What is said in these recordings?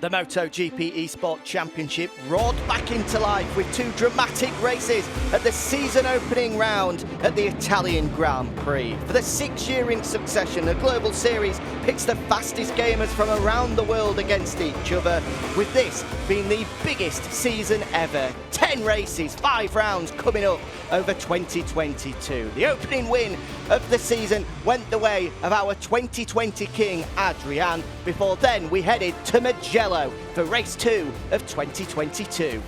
The MotoGP eSport Championship roared back into life with two dramatic races at the season opening round at the Italian Grand Prix. For the 6th year in succession, the Global Series pits the fastest gamers from around the world against each other, with this being the biggest season ever. 10 races, 5 rounds coming up over 2022. The opening win of the season went the way of our 2020 king, Adrian. Before then, we headed to Mugello for race 2 of 2022.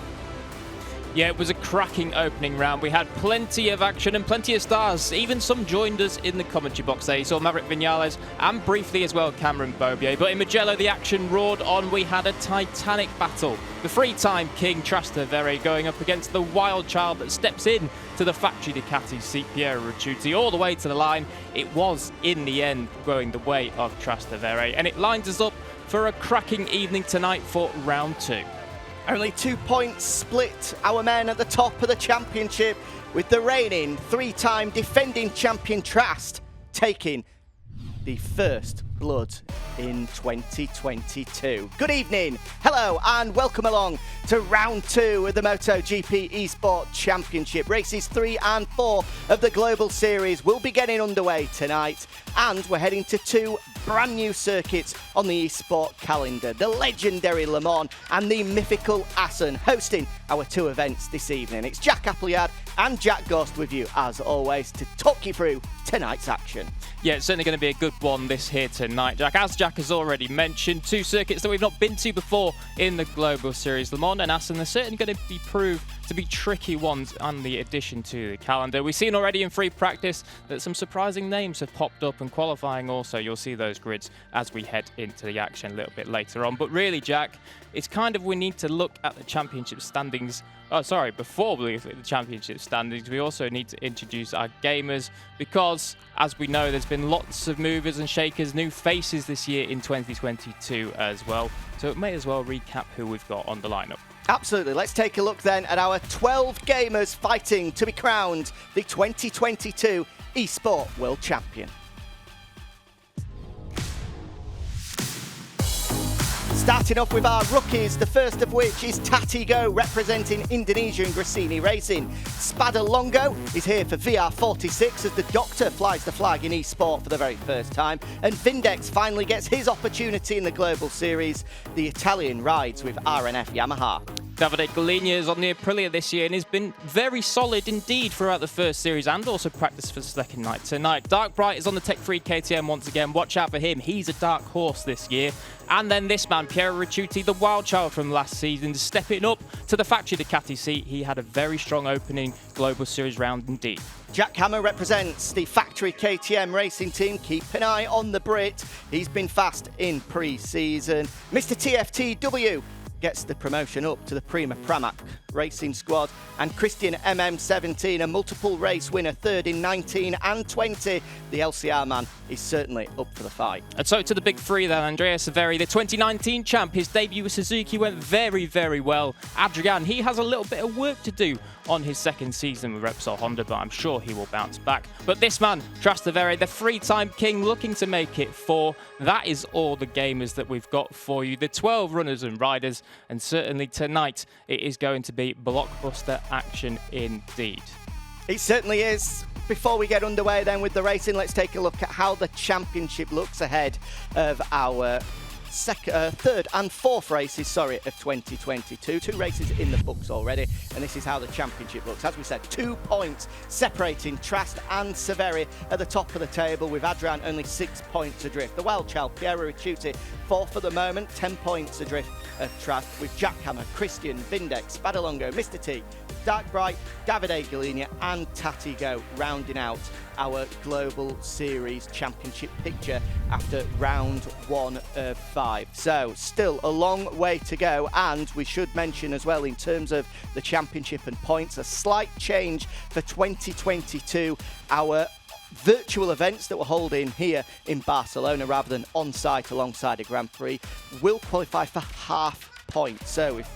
Yeah, it was a cracking opening round. We had plenty of action and plenty of stars. Even some joined us in the commentary box there. You saw Maverick Vinales and briefly as well Cameron Bobier. But in Mugello, the action roared on. We had a titanic battle. The three-time king Trastevere going up against the wild child that steps in to the factory Ducati seat, Piero Ricciuti, all the way to the line. It was, in the end, going the way of Trastevere. And it lines us up for a cracking evening tonight for round 2. Only 2 points split our men at the top of the championship, with the reigning 3-time defending champion Trast taking the first blood in 2022. Good evening, hello and welcome along to round 2 of the MotoGP eSport Championship. Races 3 and 4 of the Global Series will be getting underway tonight, and we're heading to 2 brand new circuits on the eSport calendar. The legendary Le Mans and the mythical Assen hosting our 2 events this evening. It's Jack Appleyard and Jack Ghost with you as always to talk you through tonight's action. Yeah, it's certainly going to be a good one this here tonight, Jack. As Jack has already mentioned, 2 circuits that we've not been to before in the Global Series. Le Mans and Assen are certainly going to be proved to be tricky ones on the addition to the calendar. We've seen already in free practice that some surprising names have popped up, and qualifying also. You'll see those grids as we head into the action a little bit later on. But really, Jack, it's kind of we need to look at the championship standings. Before we look at the championship standings, we also need to introduce our gamers, because as we know, there's been lots of movers and shakers, new faces this year in 2022 as well. So it may as well recap who we've got on the lineup. Absolutely. Let's take a look then at our 12 gamers fighting to be crowned the 2022 eSport World Champion. Starting off with our rookies, the first of which is Tatigo, representing Indonesia and Gresini Racing. Spada Longo is here for VR46 as the Doctor flies the flag in eSport for the very first time. And Vindex finally gets his opportunity in the Global Series. The Italian rides with RNF Yamaha. Davide Galigna is on the Aprilia this year and has been very solid indeed throughout the first series and also practiced for the second night tonight. Dark Bright is on the Tech 3 KTM once again. Watch out for him. He's a dark horse this year. And then this man, Piero Ricciuti, the wild child from last season, stepping up to the factory Ducati seat. He had a very strong opening Global Series round indeed. Jack Hammer represents the factory KTM racing team. Keep an eye on the Brit. He's been fast in pre-season. Mr. TFTW gets the promotion up to the Prima Pramac racing squad, and Christian MM17, a multiple race winner, third in 19 and 20. The LCR man is certainly up for the fight. And so to the big 3 then, Andrea Severi, the 2019 champ. His debut with Suzuki went very, very well. Adrian, he has a little bit of work to do on his second season with Repsol Honda, but I'm sure he will bounce back. But this man, Trastevere, the 3-time king, looking to make it 4. That is all the gamers that we've got for you, the 12 runners and riders, and certainly tonight it is going to be blockbuster action indeed. It certainly is. Before we get underway then with the racing, let's take a look at how the championship looks ahead of our third and fourth races, of 2022. 2 races in the books already, and this is how the championship looks. As we said, 2 points separating Trast and Severi at the top of the table, with Adrian only 6 points adrift. The wild child, Piero Ricciuti, 4th at the moment, 10 points adrift of Trast, with Jack Hammer, Christian, Vindex, Badalongo, Mr. T, Dark Bright, Davide Galigna and Tatigo rounding out our Global Series championship picture after round 1 of 5. So still a long way to go, and we should mention as well, in terms of the championship and points, a slight change for 2022. Our virtual events that we're holding here in Barcelona rather than on-site alongside a Grand Prix will qualify for half points. So if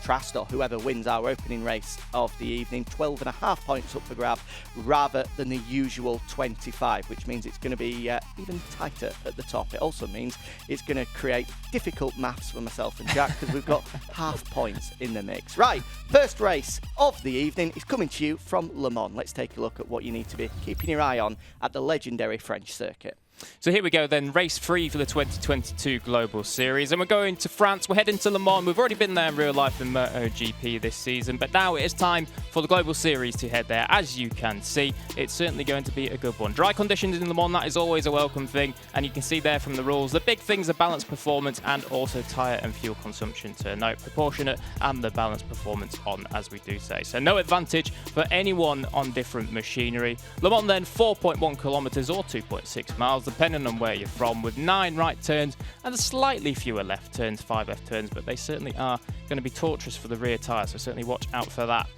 Trast, or whoever wins our opening race of the evening. 12.5 points up for grab rather than the usual 25, which means it's going to be even tighter at the top. It also means it's going to create difficult maths for myself and Jack because we've got half points in the mix. Right, first race of the evening is coming to you from Le Mans. Let's take a look at what you need to be keeping your eye on at the legendary French circuit. So here we go then, race 3 for the 2022 Global Series, and we're going to France. We're heading to Le Mans. We've already been there in real life in MotoGP this season, but now it is time for the Global Series to head there. As you can see, it's certainly going to be a good one. Dry conditions in Le Mans, that is always a welcome thing, and you can see there from the rules, the big things are balanced performance and also tyre and fuel consumption to note, proportionate and the balanced performance on, as we do say. So no advantage for anyone on different machinery. Le Mans then 4.1 kilometres or 2.6 miles. Depending on where you're from, with 9 right turns and slightly fewer left turns, 5 left turns, but they certainly are going to be torturous for the rear tyre, so certainly watch out for that.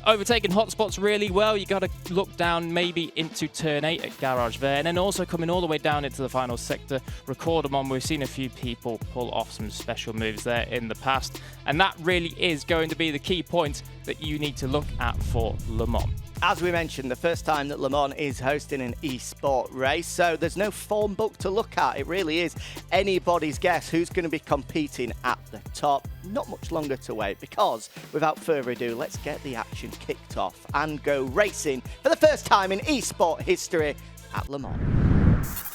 Overtaking hotspots really well. You got to look down maybe into turn 8 at Garage there, and then also coming all the way down into the final sector. Record them on. We've seen a few people pull off some special moves there in the past, and that really is going to be the key point that you need to look at for Le Mans. As we mentioned, the first time that Le Mans is hosting an eSport race, so there's no form book to look at. It really is anybody's guess who's going to be competing at the top. Not much longer to wait, because without further ado, let's get the action kicked off and go racing for the first time in eSport history at Le Mans.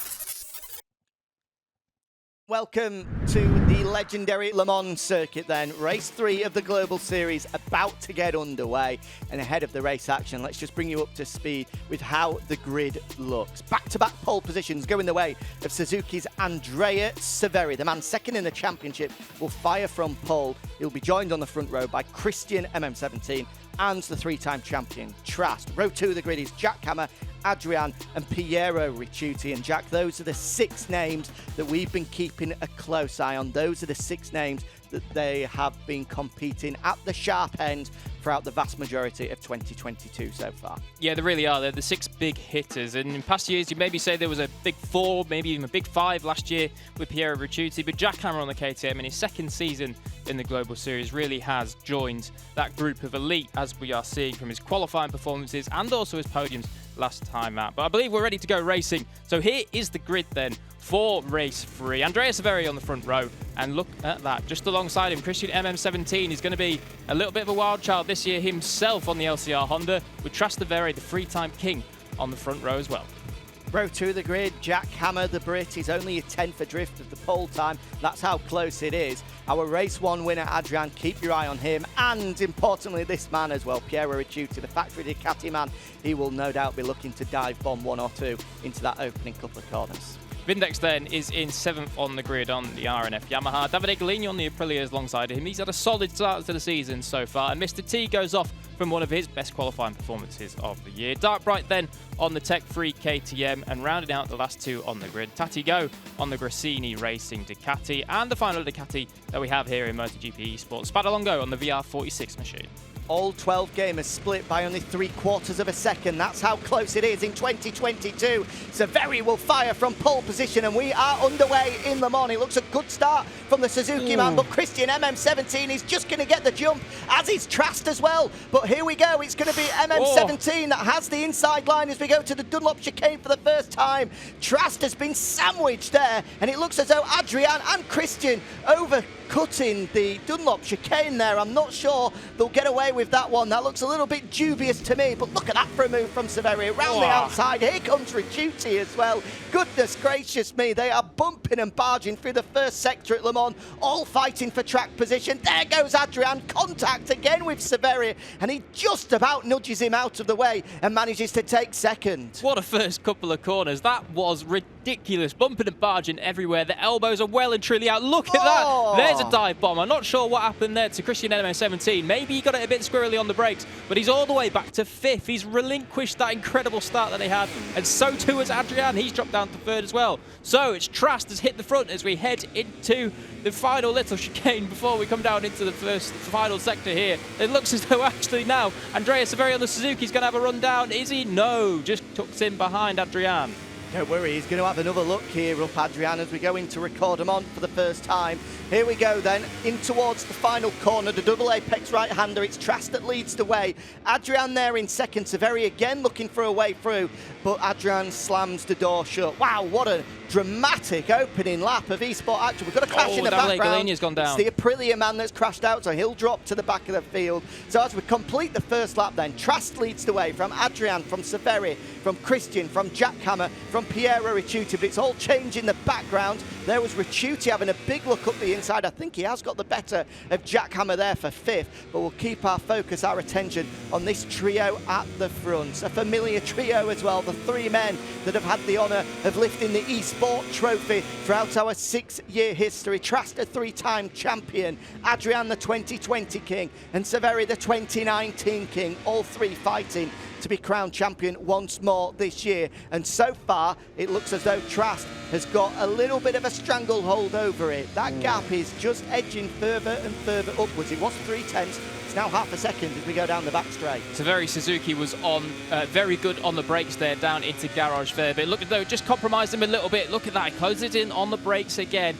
Welcome to the legendary Le Mans circuit then. Race 3 of the Global Series about to get underway. And ahead of the race action, let's just bring you up to speed with how the grid looks. Back-to-back pole positions going the way of Suzuki's Andrea Severi. The man second in the championship will fire from pole. He'll be joined on the front row by Christian MM17 and the 3-time champion Trast. Row 2 of the grid is Jack Hammer, Adrian and Piero Ricciuti. And Jack, those are the 6 names that we've been keeping a close eye on. Those are the 6 names that they have been competing at the sharp end throughout the vast majority of 2022 so far. Yeah, they really are. They're the 6 big hitters. And in past years, you maybe say there was a big 4, maybe even a big 5 last year with Piero Ricciuti. But Jack Hammer on the KTM in his second season in the Global Series really has joined that group of elite, as we are seeing from his qualifying performances and also his podiums last time out. But I believe we're ready to go racing. So here is the grid then for race 3. Andrea Severi on the front row, and look at that, just alongside him, Christian MM17 is going to be a little bit of a wild child this year himself on the LCR Honda, with Trastevere, the 3-time king, on the front row as well. Row 2 of the grid, Jack Hammer, the Brit, is only a 10th adrift of the pole time. That's how close it is. Our race 1 winner, Adrian, keep your eye on him. And importantly, this man as well, Piero Ricciuti, the factory Ducati man. He will no doubt be looking to dive bomb 1 or 2 into that opening couple of corners. Vindex then is in 7th on the grid on the RNF Yamaha. Davide Galini on the Aprilia is alongside him. He's had a solid start to the season so far, and Mr. T goes off from one of his best qualifying performances of the year. Dark Bright then on the Tech 3 KTM, and rounding out the last 2 on the grid, Tati Go on the Grassini Racing Ducati, and the final Ducati that we have here in MotoGP eSport, Spadalongo on the VR46 machine. All 12 gamers split by only 3/4 of a second. That's how close it is in 2022. Severi will fire from pole position, and we are underway in Le Mans. It looks a good start from the Suzuki man, but Christian MM17 is just going to get the jump, as is Trast as well. But here we go. It's going to be MM17 that has the inside line as we go to the Dunlop chicane for the first time. Trast has been sandwiched there, and it looks as though Adrian and Christian overcutting the Dunlop chicane there. I'm not sure they'll get away with that one. That looks a little bit dubious to me, but look at that for a move from Severi around the outside. Here comes Ricciuti as well. Goodness gracious me, they are bumping and barging through the first sector at Le Mans, all fighting for track position. There goes Adrian, contact again with Severi, and he just about nudges him out of the way and manages to take second. What a first couple of corners. That was ridiculous, bumping and barging everywhere. The elbows are well and truly out. Look at that. There's a dive bomb. I'm not sure what happened there to Christian MM17. Maybe he got it a bit squirrely on the brakes, but he's all the way back to 5th. He's relinquished that incredible start that they had, and so too has Adrian. He's dropped down to 3rd as well. So it's Trast has hit the front as we head into the final little chicane before we come down into the final sector here. It looks as though actually now Andrea Severi on the Suzuki is going to have a run down. Is he? No, just tucks in behind Adrian. Don't worry, he's going to have another look here up Adrian as we go into record him on for the first time. Here we go then, in towards the final corner, the double apex right-hander. It's Trast that leads the way. Adrian there in second, Trastevere again looking for a way through, but Adrian slams the door shut. Wow, what a dramatic opening lap of eSport action. We've got a crash in the background. Galenia's gone down. It's the Aprilia man that's crashed out, so he'll drop to the back of the field. So as we complete the first lap then, Trast leads the way from Adrian, from Trastevere, from Christian, from Jackhammer, from Piero Ricciuti, but it's all changed in the background. There was Ricciuti having a big look up the inside. I think he has got the better of Jackhammer there for fifth, but we'll keep our focus, our attention on this trio at the front. A familiar trio as well, the three men that have had the honour of lifting the eSport trophy throughout our 6-year history. Trast, a three-time champion, Adrian the 2020 king, and Trastevere the 2019 king, all three fighting to be crowned champion once more this year. And so far, it looks as though Trast has got a little bit of a stranglehold over it. That gap is just edging further and further upwards. It was 0.3. It's now half a second as we go down the back straight. Trastevere Suzuki was on very good on the brakes there, down into garage there. But it looked as though it just compromised him a little bit. Look at that, he closes it in on the brakes again.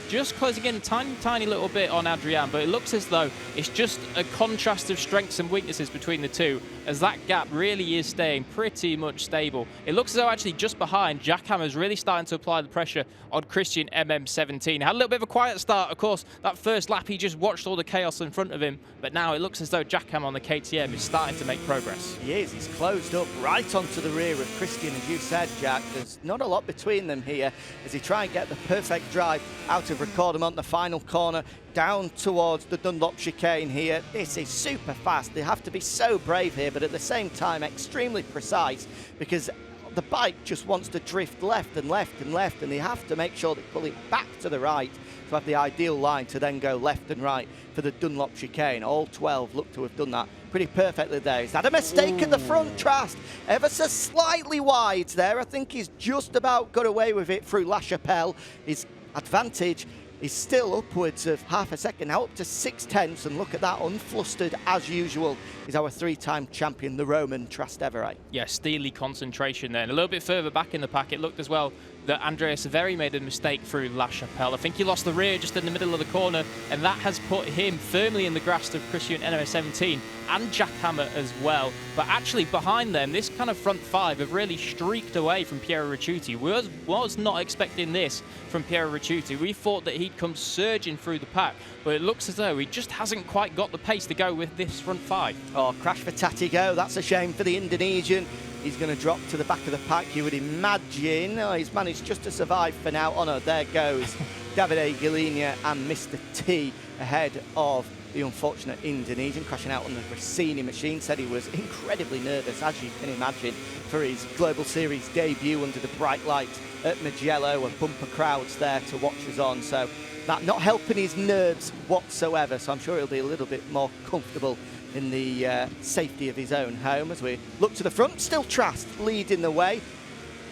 Just closing in a tiny little bit on Adrian, but it looks as though it's just a contrast of strengths and weaknesses between the two, as that gap really is staying pretty much stable. It looks as though actually just behind, Jackhammer's really starting to apply the pressure on Christian MM17. Had a little bit of a quiet start, of course. That first lap, he just watched all the chaos in front of him, but now it looks as though Jackhammer on the KTM is starting to make progress. He is. He's closed up right onto the rear of Christian, as you said, Jack. There's not a lot between them here as he try and get the perfect drive out of Recordamont, the final corner, down towards the Dunlop chicane here. This is super fast. They have to be so brave here, but at the same time extremely precise, because the bike just wants to drift left and left and left, and they have to make sure they pull it back to the right to have the ideal line to then go left and right for the Dunlop chicane. All 12 look to have done that pretty perfectly there. He's had a mistake at the front, Trast. Ever so slightly wide there. I think he's just about got away with it through La Chapelle. His advantage is still upwards of half a second, now up to 0.6, and look at that, unflustered as usual is our three-time champion, the Roman Trastevere. Yeah, steely concentration there. And a little bit further back in the pack, it looked as well that Andrea Trastevere made a mistake through La Chapelle. I think he lost the rear just in the middle of the corner, and that has put him firmly in the grasp of Christian NMS17 and Jackhammer as well. But actually behind them, this kind of front five have really streaked away from Piero Ricciuti. Was not expecting this from Piero Ricciuti. We thought that he'd come surging through the pack, but it looks as though he just hasn't quite got the pace to go with this front five. Oh, crash for Tatigo. That's a shame for the Indonesian. He's going to drop to the back of the pack, you would imagine. Oh, he's managed just to survive for now. Oh no, there goes Davide Galenia and Mr. T ahead of the unfortunate Indonesian, crashing out on the Rossini machine. Said he was incredibly nervous, as you can imagine, for his Global Series debut under the bright lights at Mugello, and bumper crowds there to watch us on. So that not helping his nerves whatsoever. So I'm sure he'll be a little bit more comfortable in the safety of his own home as we look to the front. Still Trast leading the way.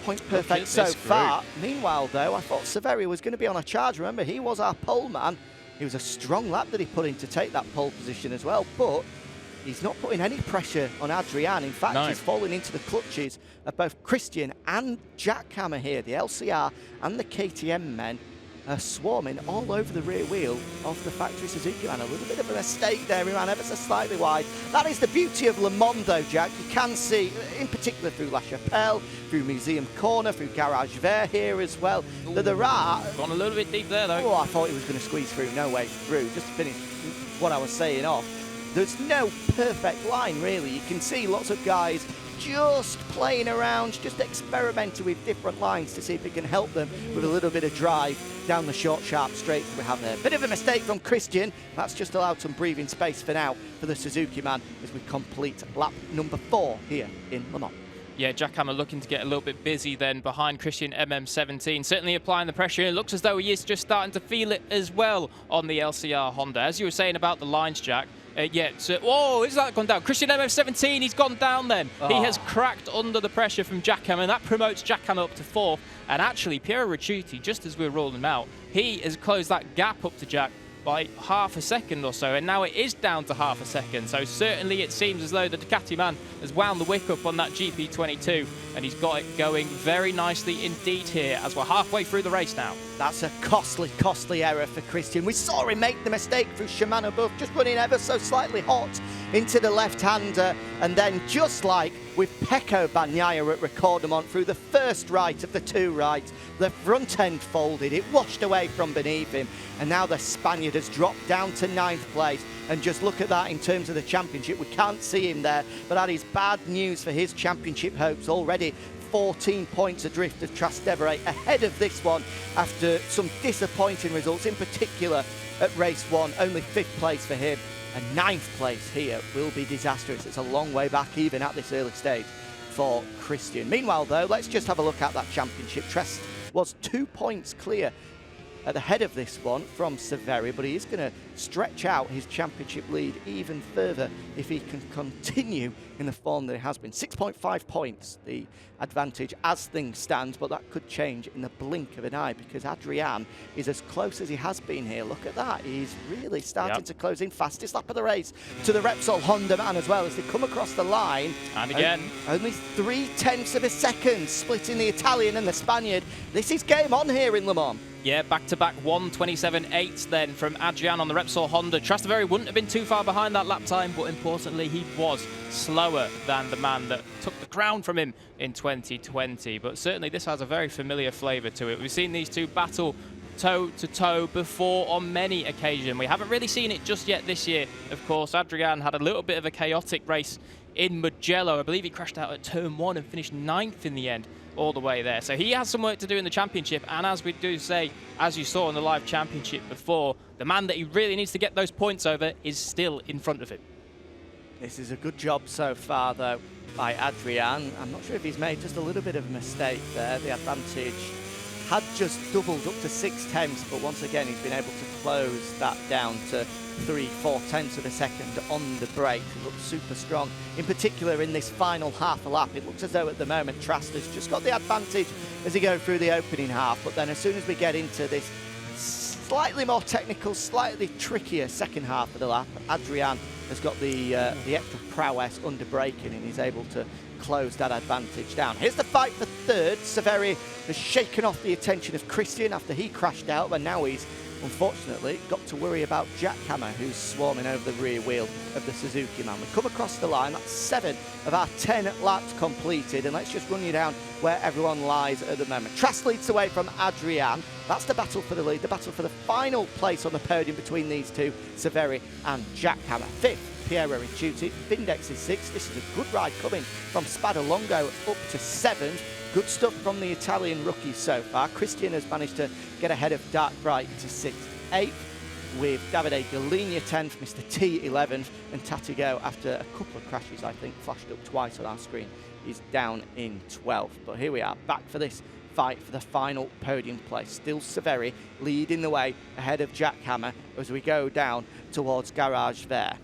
Point perfect so far. Meanwhile, though, I thought Trastevere was going to be on a charge. Remember, he was our pole man. It was a strong lap that he put in to take that pole position as well, but he's not putting any pressure on Adrian. In fact, he's falling into the clutches of both Christian and Jackhammer here. The LCR and the KTM men are swarming all over the rear wheel of the factory Suzuki man. A little bit of a mistake there, he ran ever so slightly wide. That is the beauty of Le Mans though, Jack. You can see, in particular through La Chapelle, through Museum Corner, through Garage Vert here as well, that there are... Gone a little bit deep there though. Oh, I thought he was going to squeeze through. No way through. Just to finish what I was saying off. There's no perfect line really. You can see lots of guys just playing around, just experimenting with different lines to see if it can help them with a little bit of drive down the short, sharp straights we have there. Bit of a mistake from Christian. That's just allowed some breathing space for now for the Suzuki man as we complete lap number 4 here in Le Mans. Yeah, Jackhammer looking to get a little bit busy then behind Christian MM17, certainly applying the pressure. It looks as though he is just starting to feel it as well on the LCR Honda. As you were saying about the lines, Jack, whoa, is that gone down? Christian MM17, he's gone down then. Oh. He has cracked under the pressure from Jackhammer, and that promotes Jackhammer up to 4th. And actually, Piero Ricciuti, just as we're rolling him out, he has closed that gap up to Jack by half a second or so, and now it is down to half a second. So certainly it seems as though the Ducati man has wound the wick up on that GP22, and he's got it going very nicely indeed here as we're halfway through the race now. That's a costly error for Christian. We saw him make the mistake through Shimano Buff, just running ever so slightly hot into the left-hander, and then just like with Pecco Bagnaia at Recordamont through the first right of the two rights, the front end folded, it washed away from beneath him, and now the Spaniard has dropped down to 9th place. And just look at that in terms of the championship. We can't see him there, but that is bad news for his championship hopes. Already 14 points adrift of Trastevere ahead of this one after some disappointing results, in particular at race 1, only 5th place for him. And 9th place here will be disastrous. It's a long way back even at this early stage for Christian. Meanwhile though, let's just have a look at that championship. Trest was 2 points clear at the head of this one from Severi, but he is going to stretch out his championship lead even further if he can continue in the form that he has been. 6.5 points, the advantage as things stand, but that could change in the blink of an eye because Adrian is as close as he has been here. Look at that. He's really starting to close in. Fastest lap of the race to the Repsol Honda man as well as they come across the line. And again. Only 0.3 of a second splitting the Italian and the Spaniard. This is game on here in Le Mans. Yeah, back-to-back 1:27.8 then from Adrian on the Repsol Honda. Trastevere wouldn't have been too far behind that lap time, but importantly, he was slower than the man that took the crown from him in 2020. But certainly this has a very familiar flavour to it. We've seen these two battle toe-to-toe before on many occasions. We haven't really seen it just yet this year. Of course, Adrian had a little bit of a chaotic race in Mugello. I believe he crashed out at turn 1 and finished 9th in the end, all the way there. So he has some work to do in the championship, and as we do say, as you saw in the live championship before, the man that he really needs to get those points over is still in front of him. This is a good job so far though by Adrian. I'm not sure if he's made just a little bit of a mistake there. The advantage had just doubled up to 0.6, but once again he's been able to close that down to 3/4 of a second on the break. It looks super strong, in particular in this final half a lap. It looks as though at the moment Trast has just got the advantage as he goes through the opening half, but then as soon as we get into this slightly more technical, slightly trickier second half of the lap, Adrian has got the extra prowess under braking and he's able to close that advantage down. Here's the fight for third. Severi has shaken off the attention of Christian after he crashed out, but now he's unfortunately got to worry about Jack Hammer, who's swarming over the rear wheel of the Suzuki man. We come across the line, that's 7 of our 10 laps completed, and let's just run you down where everyone lies at the moment. Trast leads away from Adrian. That's the battle for the lead, the battle for the final place on the podium between these two, Severi and Jack Hammer. 5th, Piero Ricciuti. Vindex is 6th. This is a good ride coming from Spadalongo up to 7th. Good stuff from the Italian rookies so far. Christian has managed to get ahead of Dark Bright to 6th. 8th with Davide Galligna 10th, Mr. T 11th, and Tatigo, after a couple of crashes, I think, flashed up twice on our screen, is down in 12th. But here we are, back for this fight for the final podium place. Still Severi leading the way ahead of Jack Hammer as we go down towards Garage Vert.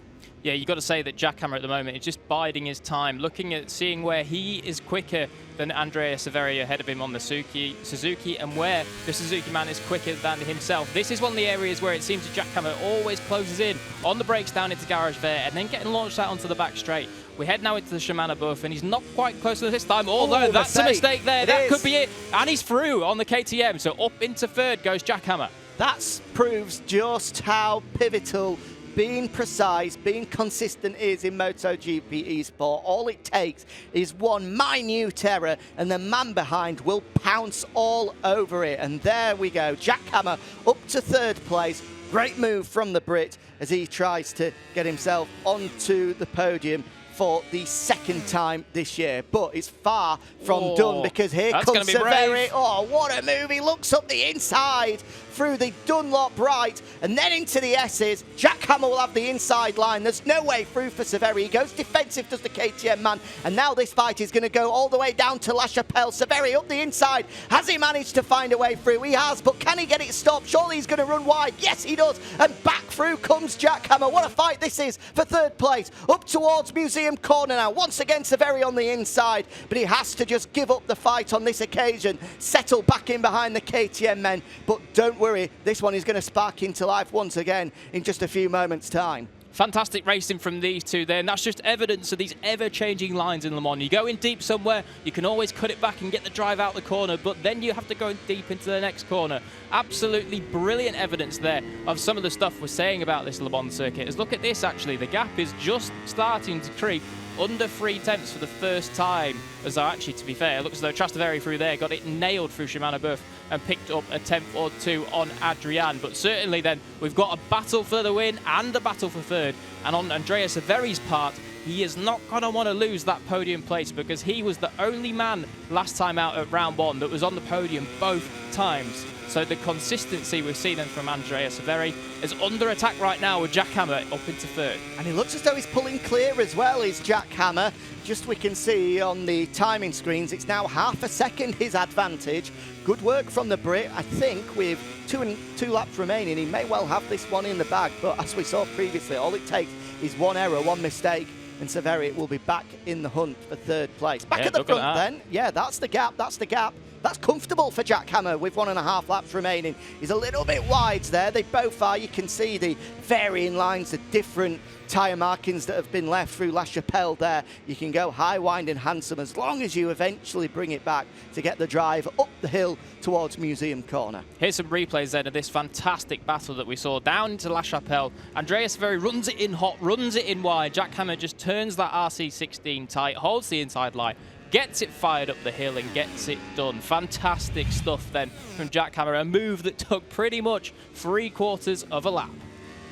Yeah, you've got to say that Jack Hammer at the moment is just biding his time, looking at seeing where he is quicker than Andrea Severi ahead of him on the Suzuki, and where the Suzuki man is quicker than himself. This is one of the areas where it seems that Jack Hammer always closes in on the brakes down into Garage Vert and then getting launched out onto the back straight. We head now into the Shimano Buff, and he's not quite close to this time, although that's a mistake there. That could be it. And he's through on the KTM, so up into third goes Jack Hammer. That proves just how pivotal being precise, being consistent is in MotoGP eSport. All it takes is one minute error and the man behind will pounce all over it. And there we go, Jack Hammer up to 3rd place. Great move from the Brit as he tries to get himself onto the podium for the 2nd time this year, but it's far from done because here comes Severi. Oh, what a move. He looks up the inside through the Dunlop right and then into the S's. Jack Hammer will have the inside line. There's no way through for Severi. He goes defensive, does the KTM man, and now this fight is going to go all the way down to La Chapelle. Severi up the inside. Has he managed to find a way through? He has, but can he get it stopped? Surely he's going to run wide. Yes, he does. And back through comes Jack Hammer. What a fight this is for 3rd place. Up towards Museum Corner now. Once again, Severi on the inside, but he has to just give up the fight on this occasion. Settle back in behind the KTM men, but don't worry worry, this one is going to spark into life once again in just a few moments' time. Fantastic racing from these two there, and that's just evidence of these ever-changing lines in Le Mans. You go in deep somewhere, you can always cut it back and get the drive out the corner, but then you have to go deep into the next corner. Absolutely brilliant evidence there of some of the stuff we're saying about this Le Mans circuit. As look at this, actually, the gap is just starting to creep under 3 tenths for the first time. As though, actually, to be fair, it looks as though Trastevere through there got it nailed through Shimano Buff and picked up a tenth or two on Adrian. But certainly then, we've got a battle for the win and a battle for third. And on Andrea Severi's part, he is not going to want to lose that podium place, because he was the only man last time out at round 1 that was on the podium both times. So the consistency we've seen from Andrea Severi is under attack right now with Jack Hammer up into third. And he looks as though he's pulling clear as well, is Jack Hammer. Just we can see on the timing screens, it's now half a second his advantage. Good work from the Brit. I think with two laps remaining, he may well have this one in the bag. But as we saw previously, all it takes is one error, one mistake, and Severi will be back in the hunt for third place. Back at the front then. Yeah, that's the gap, that's the gap. That's comfortable for Jack Hammer with 1.5 laps remaining. He's a little bit wide there. They both are. You can see the varying lines, the different tyre markings that have been left through La Chapelle there. You can go high, wide and handsome as long as you eventually bring it back to get the drive up the hill towards Museum Corner. Here's some replays then of this fantastic battle that we saw down into La Chapelle. Andrea Severi runs it in hot, runs it in wide. Jack Hammer just turns that RC16 tight, holds the inside line, gets it fired up the hill and gets it done. Fantastic stuff then from Jack Hammer, a move that took pretty much 3/4 of a lap.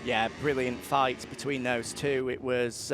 Yeah, brilliant fight between those two. It was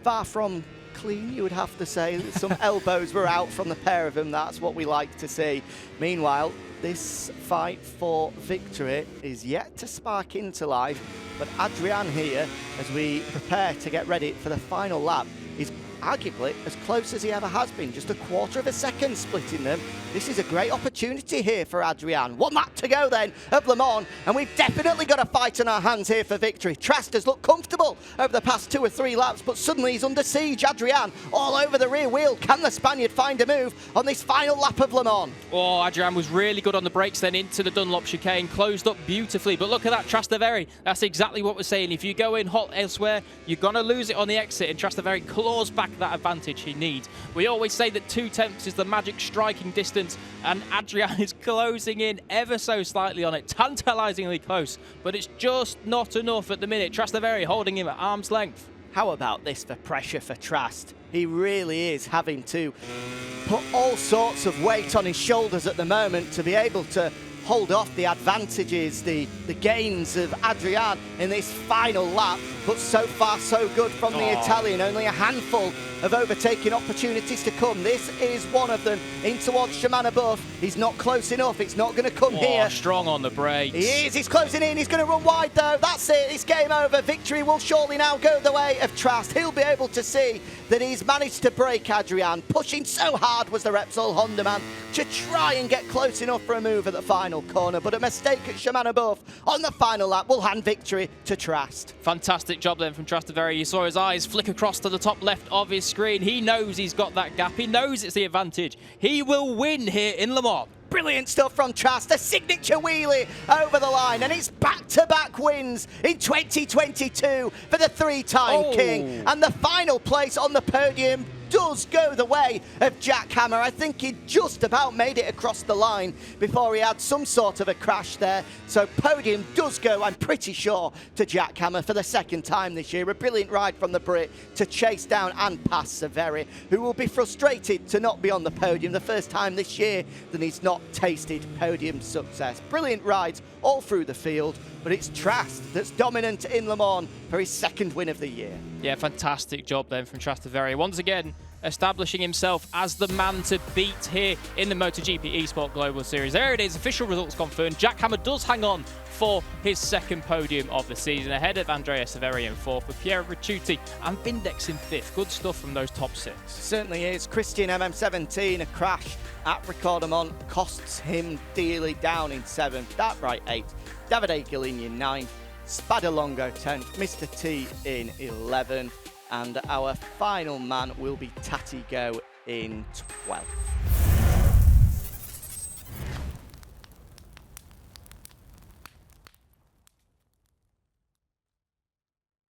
far from clean, you would have to say. Some elbows were out from the pair of them. That's what we like to see. Meanwhile, this fight for victory is yet to spark into life, but Adrian here, as we prepare to get ready for the final lap, is arguably as close as he ever has been, just 1/4 of a second splitting them. This is a great opportunity here for Adrian. 1 lap to go then of Le Mans, and we've definitely got a fight in our hands here for victory. Trast has looked comfortable over the past 2 or 3 laps, but suddenly he's under siege. Adrian all over the rear wheel. Can the Spaniard find a move on this final lap of Le Mans? Oh, Adrian was really good on the brakes then into the Dunlop chicane, closed up beautifully. But look at that, Trastevere. That's exactly what we're saying. If you go in hot elsewhere, you're going to lose it on the exit, and Trastevere claws back that advantage he needs. We always say that 2 tenths is the magic striking distance, and Adrian is closing in ever so slightly on it, tantalisingly close, but it's just not enough at the minute. Trastevere holding him at arm's length. How about this for pressure for Trast? He really is having to put all sorts of weight on his shoulders at the moment to be able to hold off the advantages, the gains of Adrian in this final lap. But so far, so good from the Italian. Only a handful of overtaking opportunities to come. This is one of them. In towards Shimano Buff. He's not close enough. It's not going to come here. Strong on the brakes. He is. He's closing in. He's going to run wide, though. That's it. It's game over. Victory will surely now go the way of Trast. He'll be able to see that he's managed to break Adrian. Pushing so hard was the Repsol Honda man to try and get close enough for a move at the final corner. But a mistake at Shimano Buff on the final lap will hand victory to Trast. Fantastic job then from Trastevere. You saw his eyes flick across to the top left of his screen. He knows he's got that gap. He knows it's the advantage. He will win here in Le Mans. Brilliant stuff from Trast, a signature wheelie over the line, and it's back-to-back wins in 2022 for the 3-time king. And the final place on the podium does go the way of Jack Hammer. I think he just about made it across the line before he had some sort of a crash there. So podium does go, I'm pretty sure, to Jack Hammer for the 2nd time this year. A brilliant ride from the Brit to chase down and pass Severi, who will be frustrated to not be on the podium the first time this year that he's not tasted podium success. Brilliant rides all through the field, but it's Trast that's dominant in Le Mans for his 2nd win of the year. Yeah, fantastic job then from Trastevere. Once again, establishing himself as the man to beat here in the MotoGP eSport Global Series. There it is, official results confirmed. Jack Hammer does hang on for his 2nd podium of the season, ahead of Andrea Severi in 4th, with Piero Ricciuti and Vindex in 5th. Good stuff from those top 6. Certainly is. Christian MM17, a crash at Ricardamont costs him dearly, down in 7th. That right 8th. Davide Galligni in 9th. Spadalongo 10th. Mr. T in 11th. And our final man will be Tati Go in 12th.